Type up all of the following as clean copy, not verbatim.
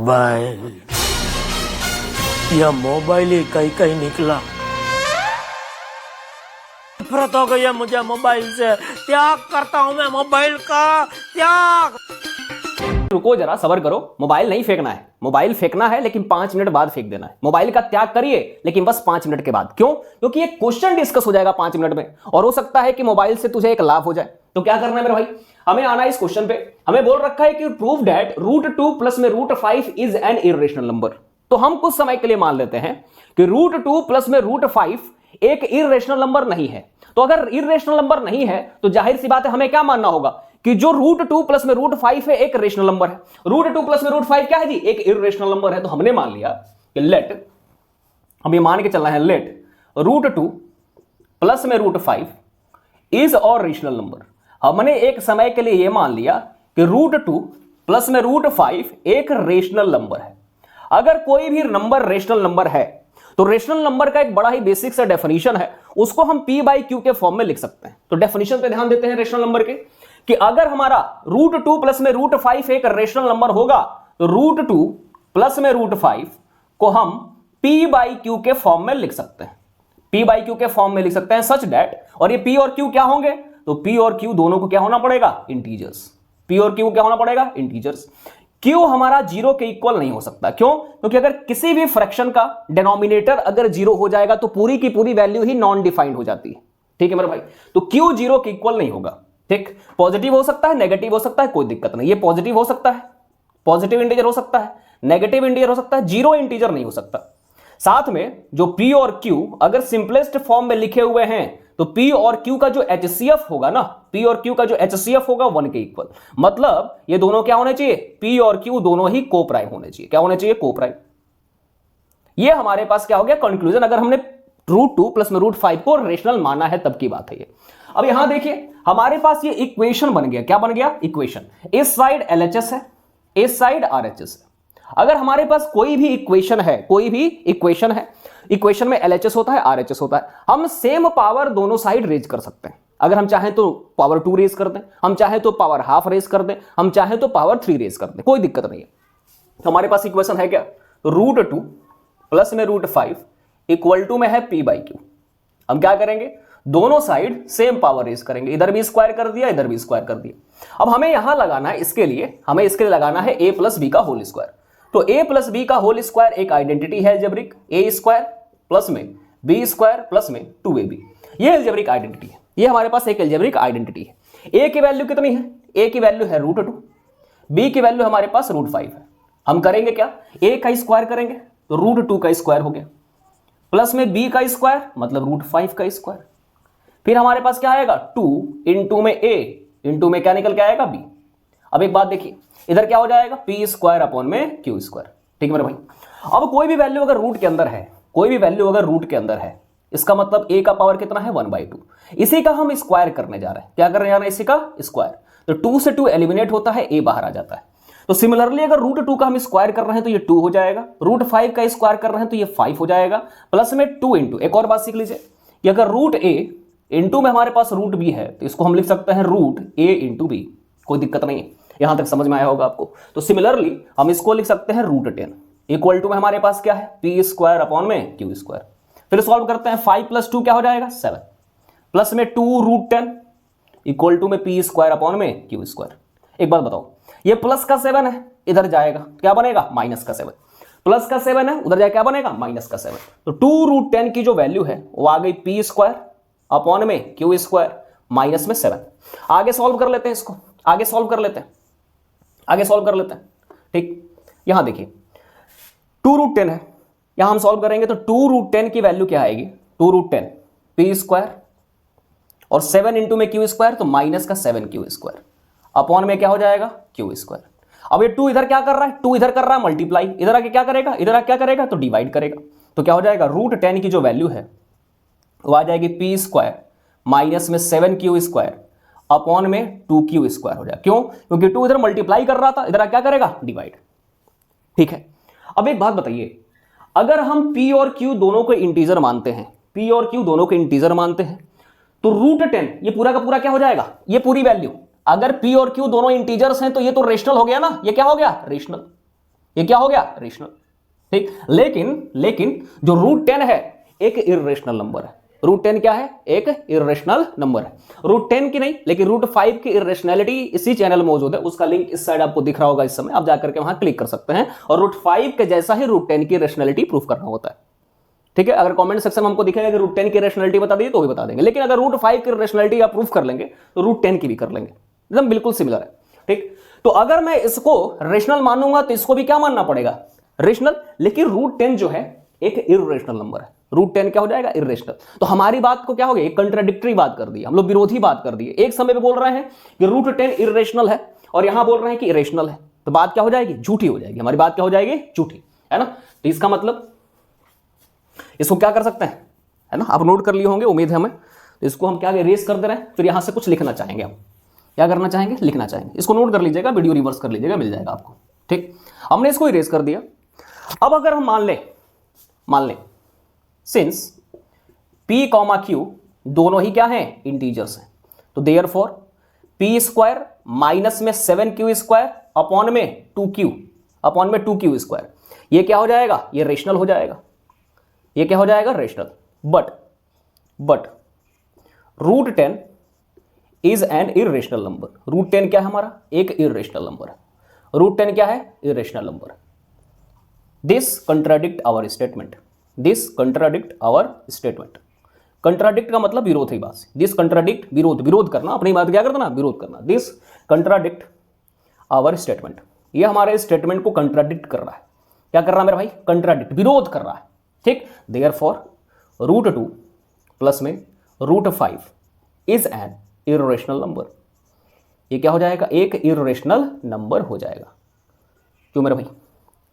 Mobile, यह mobile ही कहीं कहीं निकला। नफरत हो गई है मुझे मोबाइल से। त्याग करता हूं मैं मोबाइल का, त्याग। रुको जरा, सब्र करो। मोबाइल नहीं फेंकना है, मोबाइल फेंकना है लेकिन 5 मिनट बाद फेंक देना है। मोबाइल का त्याग करिए लेकिन बस 5 मिनट के बाद। क्यों? क्योंकि एक क्वेश्चन डिस्कस हो जाएगा 5 मिनट में, और हो सकता है कि मोबाइल से तुझे एक लाभ हो जाए। तो क्या करना है मेरे भाई, हमें आना है इस क्वेश्चन पे। हमें बोल रखा है कि प्रूव दैट √2 प्लस में √5 इज एन इर्रेशनल नंबर। तो हम कुछ समय के लिए मान लेते हैं कि √2 प्लस में √5 एक इर्रेशनल नंबर नहीं है। तो अगर इर्रेशनल नंबर नहीं है तो जाहिर सी बात है हमें क्या मानना होगा कि जो √2 प्लस में √5 है एक रेशनल नंबर है। √2 प्लस में √5 क्या है जी? एक इर्रेशनल नंबर है। तो हमने मान लिया कि लेट, हम ये मान के चलना है, लेट √2 प्लस में √5 इज और रेशनल नंबर। हमने एक समय के लिए यह मान लिया कि √2 प्लस में √5 एक रेशनल नंबर है। अगर कोई भी नंबर रेशनल नंबर है तो रेशनल नंबर का एक बड़ा ही बेसिक सा डेफिनेशन है, उसको हम p/q के फॉर्म में लिख सकते हैं। तो डेफिनेशन पे ध्यान देते हैं रेशनल नंबर के, कि अगर हमारा √2 प्लस में √5 एक रेशनल नंबर होगा तो √2 प्लस में √5 को हम p/q के फॉर्म में लिख सकते हैं। p/q के फॉर्म में लिख सकते हैं सच दैट, और ये p और q क्या होंगे? तो p और q दोनों को क्या होना पड़ेगा? इंटीजर्स। p और q को क्या होना पड़ेगा? इंटीजर्स। q हमारा 0 के इक्वल नहीं हो सकता। क्यों? क्योंकि अगर किसी भी फ्रैक्शन का डिनोमिनेटर अगर 0 हो जाएगा तो पूरी की पूरी वैल्यू ही नॉन डिफाइंड हो जाती है। ठीक है मेरे भाई, तो q 0 के इक्वल नहीं होगा। ठीक, पॉजिटिव हो सकता है, नेगेटिव हो सकता है, कोई दिक्कत नहीं। ये पॉजिटिव हो सकता है, पॉजिटिव इंटीजर हो सकता है, नेगेटिव इंटीजर हो सकता है, जीरो इंटीजर नहीं हो सकता। साथ में जो p और q अगर सिंपलेस्ट फॉर्म में लिखे हुए हैं तो p और q का जो HCF होगा ना, p और q का जो HCF होगा 1 के इक्वल। मतलब ये दोनों क्या होने चाहिए? p और q दोनों ही को प्राइम होने चाहिए। क्या होने चाहिए? को प्राइम। ये हमारे पास क्या हो गया? कंक्लूजन। अगर हमने √2 प्लस में √5 को रेशनल माना है तब की बात है ये। अब यहां देखिए हमारे पास ये इक्वेशन बन गया। क्या बन गया? इक्वेशन। इस साइड LHS है, इस साइड RHS है। अगर हमारे पास कोई भी इक्वेशन है, कोई भी इक्वेशन है, इक्वेशन में LHS होता है, RHS होता है, हम सेम पावर दोनों साइड रेज कर सकते हैं। अगर हम चाहें तो पावर 2 रेज कर दें, हम चाहें तो पावर हाफ रेज कर दें, हम चाहें तो पावर 3 रेज कर दें, कोई दिक्कत नहीं है। तो हमारे पास इक्वेशन है क्या? तो √2 प्लस में √5 इक्वल टू में है p/q। हम क्या करेंगे? दोनों साइड सेम पावर रेज करेंगे। इधर भी स्क्वायर कर दिया, इधर भी स्क्वायर कर दिया। अब हमें यहां लगाना है, इसके लिए हमें इसके लिए लगाना है a प्लस b का होल स्क्वायर। तो a प्लस b का होल स्क्वायर एक आइडेंटिटी है एल्जेब्रिक, a स्क्वायर प्लस में b स्क्वायर प्लस में 2ab। ये एल्जेब्रिक आइडेंटिटी है, ये हमारे पास एक एल्जेब्रिक आइडेंटिटी है। a की वैल्यू कितनी है? a की वैल्यू है √2, b की वैल्यू हमारे पास √5 है। हम करेंगे क्या? a का स्क्वायर करेंगे तो √2 का स्क्वायर हो गया, प्लस में b का स्क्वायर मतलब √5 का स्क्वायर। फिर हमारे पास क्या आएगा? 2 इंटू में a इंटू में क्या निकल के आएगा? b। अब एक बात देखिए, इधर क्या हो जाएगा? p स्क्वायर अपॉन में q स्क्वायर। ठीक है मेरे भाई। अब कोई भी वैल्यू अगर रूट के अंदर है, कोई भी वैल्यू अगर रूट के अंदर है, इसका मतलब a का पावर कितना है? 1/2। इसी का हम स्क्वायर करने जा रहे हैं। क्या करने जा रहे हैं? इसी का स्क्वायर। तो 2 से 2 एलिमिनेट होता है, a बाहर आ जाता है। तो सिमिलरली अगर √2 का हम स्क्वायर कर रहे हैं तो ये 2 हो जाएगा, √5 का स्क्वायर कर रहे हैं तो ये 5 हो जाएगा, प्लस में 2 इंटू, एक और बात सीख लीजिए कि अगर √a इंटू में हमारे पास √b है तो इसको हम लिख सकते हैं √a इंटू b। कोई दिक्कत नहीं है, यहां तक समझ में आया होगा आपको। तो सिमिलरली हम इसको लिख सकते हैं √10 इक्वल टू में हमारे पास क्या है? p स्क्वायर अपॉन में q स्क्वायर। फिर सॉल्व करते हैं, 5 प्लस 2 क्या हो जाएगा? 7, प्लस में 2 √10 इक्वल टू में p स्क्वायर अपॉन में q स्क्वायर। एक बात बताओ, ये प्लस का 7 है, इधर जाएगा क्या बनेगा? माइनस का 7। प्लस का 7 है, उधर जाए क्या बनेगा? माइनस का 7। तो 2 √10 की जो वैल्यू है वो आ गई p स्क्वायर अपॉन में q स्क्वायर माइनस में 7। आगे सॉल्व कर लेते हैं इसको, आगे सॉल्व कर लेते हैं, आगे सॉल्व कर लेते हैं। ठीक, यहां देखिए 2 √10 है, यहां हम सॉल्व करेंगे तो 2 √10 की वैल्यू क्या आएगी? 2 √10 p स्क्वायर और 7 इंटू में q स्क्वायर, तो माइनस का 7q स्क्वायर अपॉन में क्या हो जाएगा? q square. अब ये 2 इधर क्या कर रहा है? 2 इधर कर रहा है मल्टीप्लाई, इधर आके क्या करेगा? इधर आके क्या करेगा? तो डिवाइड करेगा। तो क्या हो जाएगा? √10 की जो वैल्यू है वो आ जाएगी p स्क्वायर माइनस में 7q स्क्वायर अपॉन में 2q स्क्वायर हो जाएगा। क्यों? क्योंकि 2 इधर मल्टीप्लाई कर रहा था, इधर क्या करेगा? डिवाइड। ठीक है, अब एक बात बताइए, अगर हम p और q दोनों को इंटीजर मानते हैं, p और q दोनों को इंटीजर मानते हैं, तो √10 ये पूरा का पूरा क्या हो जाएगा? ये पूरी वैल्यू। अगर p और q दोनों इंटीजर्स हैं तो ये तो रेशनल हो गया ना, ये क्या हो गया? रेशनल। ये क्या हो गया, रेशनल। ठीक, लेकिन जो रूट 10 है एक इर्रेशनल नंबर है। रूट 10 क्या है, एक इर्रेशनल नंबर है। रूट 10 की नहीं, लेकिन रूट 5 की इर्रेशनैलिटी इसी चैनल में मौजूद है, उसका लिंक इस साइड आपको दिख रहा होगा इस समय, आप जाकर के वहां क्लिक कर सकते हैं। और रूट 5 के जैसा ही रूट 10 की रेशनैलिटी प्रूफ करना होता है। ठीक है, अगर कमेंट सेक्शन में हमको दिखेगा कि रूट 10 की रेशनैलिटी बता दी तो भी बता देंगे, लेकिन अगर रूट 5 की रेशनैलिटी आप प्रूफ कर लेंगे तो रूट 10 की भी कर लेंगे, एकदम बिल्कुल सिमिलर है। ठीक, तो अगर मैं इसको रेशनल मानूंगा तो इसको भी क्या मानना पड़ेगा, रेशनल। लेकिन रूट 10 जो है एक इर्रेशनल नंबर है, रूट 10 क्या हो जाएगा, इर्रेशनल। तो हमारी बात को क्या हो गया, एक कंट्राडिक्टरी बात कर दी, हम लोग विरोधी बात कर दी। एक समय पे बोल रहे हैं कि रूट 10 इर्रेशनल है और यहां बोल रहे हैं कि इरेशनल है, तो बात क्या हो जाएगी, झूठी हो जाएगी, हमारी बात क्या हो जाएगी, झूठी, है ना। तो इसका मतलब इसको क्या कर सकते हैं, है ना, आप नोट कर लिए होंगे उम्मीद है हमें। तो इसको हम क्या रेस कर दे रहे हैं, फिर यहां से कुछ लिखना चाहेंगे, हम क्या करना चाहेंगे, लिखना चाहेंगे। इसको नोट कर लीजिएगा, वीडियो रिवर्स कर लीजिएगा, मिल जाएगा आपको। ठीक, हमने इसको इरेज कर दिया। अब अगर हम मान लें सिंस p, q दोनों ही क्या हैं, इंटीजर्स हैं, तो देयरफॉर p स्क्वायर माइनस में 7q स्क्वायर अपॉन में 2q स्क्वायर, ये क्या हो जाएगा, ये रेशनल हो जाएगा, ये क्या हो जाएगा, rational. But root 10 is an irrational number. Root 10 क्या है हमारा, एक इर्रेशनल नंबर है। रूट 10 क्या है, इर्रेशनल नंबर है। This contradict our statement, this contradict our statement. Contradict का मतलब विरोधी बात से, दिस कंट्राडिक्ट, विरोध करना, अपनी बात क्या करना, विरोध करना। दिस कंट्राडिक्ट आवर स्टेटमेंट, ये हमारे स्टेटमेंट को कंट्राडिक्ट कर रहा है। क्या कर रहा है मेरा भाई, कंट्राडिक्ट, विरोध कर रहा है। ठीक, देयरफॉर रूट 2 प्लस में root 5 is an irrational number, ये क्या हो जाएगा, एक इर्रेशनल नंबर हो जाएगा। क्यों मेरे भाई,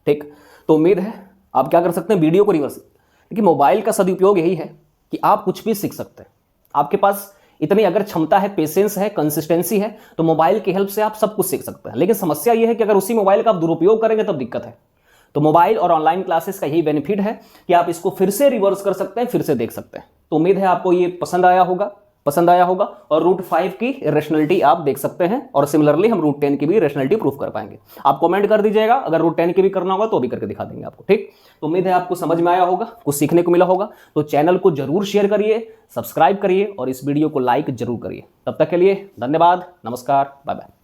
ठीक। तो उम्मीद है आप क्या कर सकते हैं, वीडियो को रिवर्स। देखिए मोबाइल का सदुपयोग यही है कि आप कुछ भी सीख सकते हैं, आपके पास इतनी अगर क्षमता है, पेशेंस है, कंसिस्टेंसी है, तो मोबाइल की हेल्प से आप सब कुछ सीख सकते हैं। लेकिन समस्या यह है कि अगर उसी मोबाइल का आप दुरुपयोग करेंगे तब दिक्कत है। तो मोबाइल और ऑनलाइन क्लासेस का यही बेनिफिट है कि आप इसको फिर से रिवर्स कर सकते हैं, फिर से देख सकते हैं। तो उम्मीद है आपको ये पसंद आया होगा और रूट 5 की रेशनलिटी आप देख सकते हैं, और सिमिलरली हम रूट 10 की भी रेशनलिटी प्रूफ कर पाएंगे। आप कमेंट कर दीजिएगा, अगर रूट 10 की भी करना होगा तो भी करके दिखा देंगे आपको। ठीक, तो उम्मीद है आपको समझ में आया होगा, कुछ सीखने को मिला होगा। तो चैनल को जरूर शेयर करिए, सब्सक्राइब करिए और इस वीडियो को लाइक जरूर करिए। तब तक के लिए धन्यवाद, नमस्कार, बाय बाय।